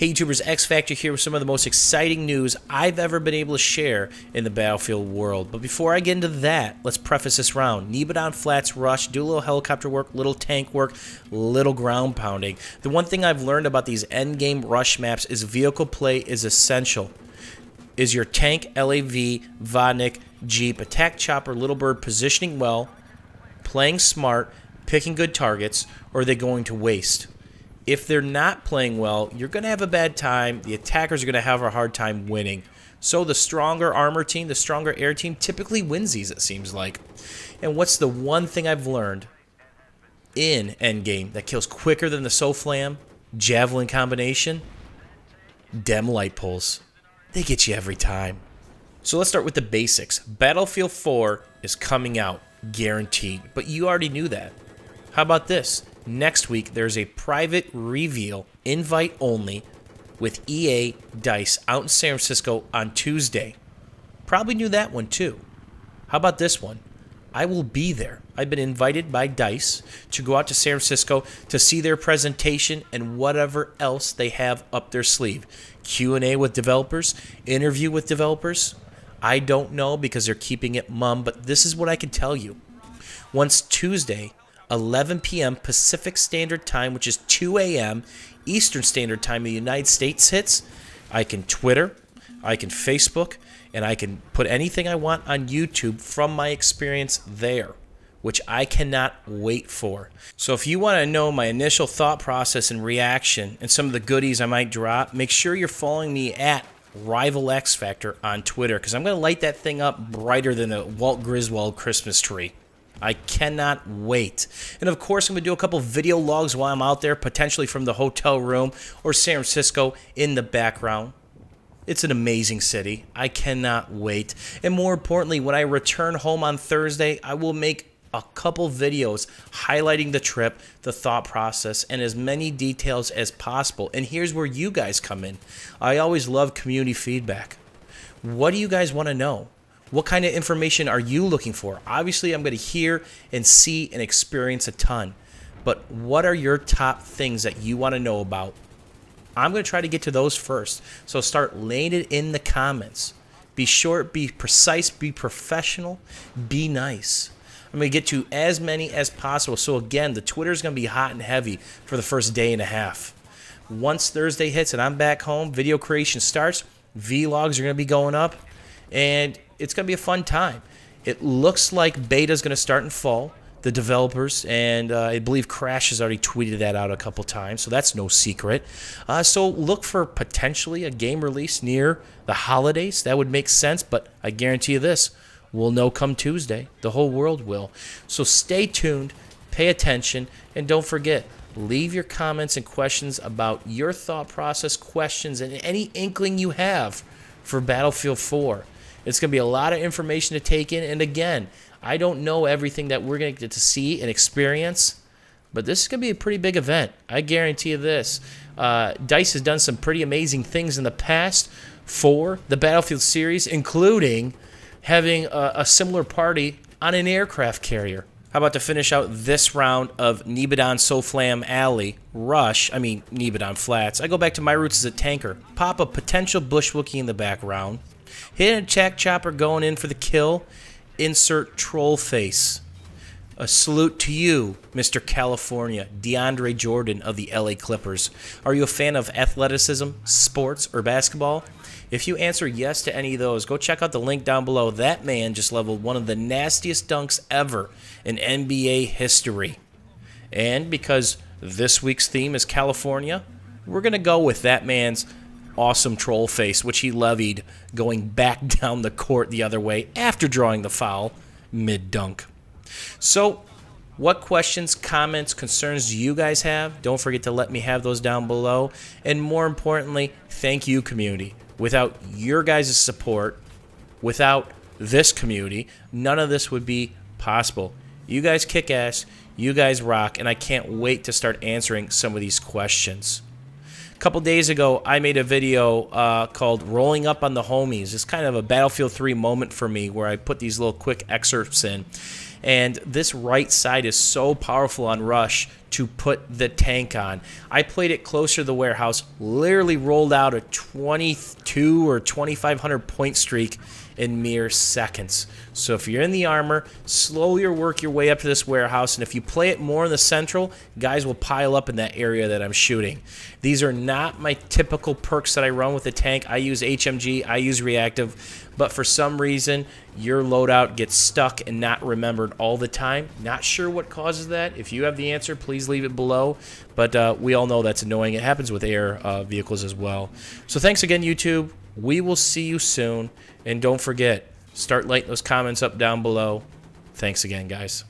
Hey YouTubers, X Factor here with some of the most exciting news I've ever been able to share in the Battlefield world. But before I get into that, let's preface this round. Nibodon Flats rush, do a little helicopter work, little tank work, little ground pounding. The one thing I've learned about these endgame rush maps is vehicle play is essential. Is your tank, LAV, Vodnik, Jeep, attack chopper, Little Bird positioning well, playing smart, picking good targets, or are they going to waste? If they're not playing well, you're going to have a bad time. The attackers are going to have a hard time winning. So the stronger armor team, the stronger air team typically wins these, it seems like. And what's the one thing I've learned in Endgame that kills quicker than the SOFLAM Javelin combination? Dem light poles. They get you every time. So let's start with the basics. Battlefield 4 is coming out, guaranteed. But you already knew that. How about this? Next week, there's a private reveal, invite only, with EA DICE out in San Francisco on Tuesday. Probably knew that one too. How about this one? I will be there. I've been invited by DICE to go out to San Francisco to see their presentation and whatever else they have up their sleeve. Q&A with developers, interview with developers. I don't know because they're keeping it mum, but this is what I can tell you. Once Tuesday, 11 p.m. Pacific Standard Time, which is 2 a.m. Eastern Standard Time in the United States hits, I can Twitter, I can Facebook, and I can put anything I want on YouTube from my experience there, which I cannot wait for. So if you want to know my initial thought process and reaction and some of the goodies I might drop, make sure you're following me at Rival X Factor on Twitter, because I'm going to light that thing up brighter than a Walt Griswold Christmas tree. I cannot wait. And of course, I'm going to do a couple video logs while I'm out there, potentially from the hotel room or San Francisco in the background. It's an amazing city. I cannot wait. And more importantly, when I return home on Thursday, I will make a couple videos highlighting the trip, the thought process, and as many details as possible. And here's where you guys come in. I always love community feedback. What do you guys want to know? What kind of information are you looking for? Obviously, I'm going to hear and see and experience a ton. But what are your top things that you want to know about? I'm going to try to get to those first. So start laying it in the comments. Be short, be precise, be professional, be nice. I'm going to get to as many as possible. So again, the Twitter is going to be hot and heavy for the first day and a half. Once Thursday hits and I'm back home, video creation starts, vlogs are going to be going up, and it's going to be a fun time. It looks like beta is going to start in fall, the developers, and I believe Crash has already tweeted that out a couple times, so that's no secret. So look for potentially a game release near the holidays. That would make sense, but I guarantee you this, we'll know come Tuesday. The whole world will. So stay tuned, pay attention, and don't forget, leave your comments and questions about your thought process, questions, and any inkling you have for Battlefield 4. It's going to be a lot of information to take in, and again, I don't know everything that we're going to get to see and experience, but this is going to be a pretty big event. I guarantee you this. DICE has done some pretty amazing things in the past for the Battlefield series, including having a similar party on an aircraft carrier. How about to finish out this round of Nibodon SOFLAM Alley Nibodon Flats? I go back to my roots as a tanker. Pop a potential bushwookie in the background. Hit an attack chopper going in for the kill. Insert troll face. A salute to you, Mr. California, DeAndre Jordan of the LA Clippers. Are you a fan of athleticism, sports, or basketball? If you answer yes to any of those, go check out the link down below. That man just leveled one of the nastiest dunks ever in NBA history. And because this week's theme is California, we're going to go with that man's awesome troll face, which he levied going back down the court the other way after drawing the foul mid-dunk. So, what questions, comments, concerns do you guys have? Don't forget to let me have those down below. And more importantly, thank you, community. Without your guys' support, without this community, none of this would be possible. You guys kick ass, you guys rock, and I can't wait to start answering some of these questions. A couple days ago, I made a video called Rolling Up on the Homies. It's kind of a Battlefield 3 moment for me where I put these little quick excerpts in. And this right side is so powerful on Rush. to put the tank on. I played it closer to the warehouse, literally rolled out a 22 or 2,500 point streak in mere seconds. So if you're in the armor, slowly work your way up to this warehouse, and if you play it more in the central, guys will pile up in that area that I'm shooting. These are not my typical perks that I run with the tank. I use HMG, I use reactive, but for some reason, your loadout gets stuck and not remembered all the time. Not sure what causes that. If you have the answer, please leave it below. But we all know that's annoying. It happens with air vehicles as well. So thanks again, YouTube. We will see you soon. And don't forget, start lighting those comments up down below. Thanks again, guys.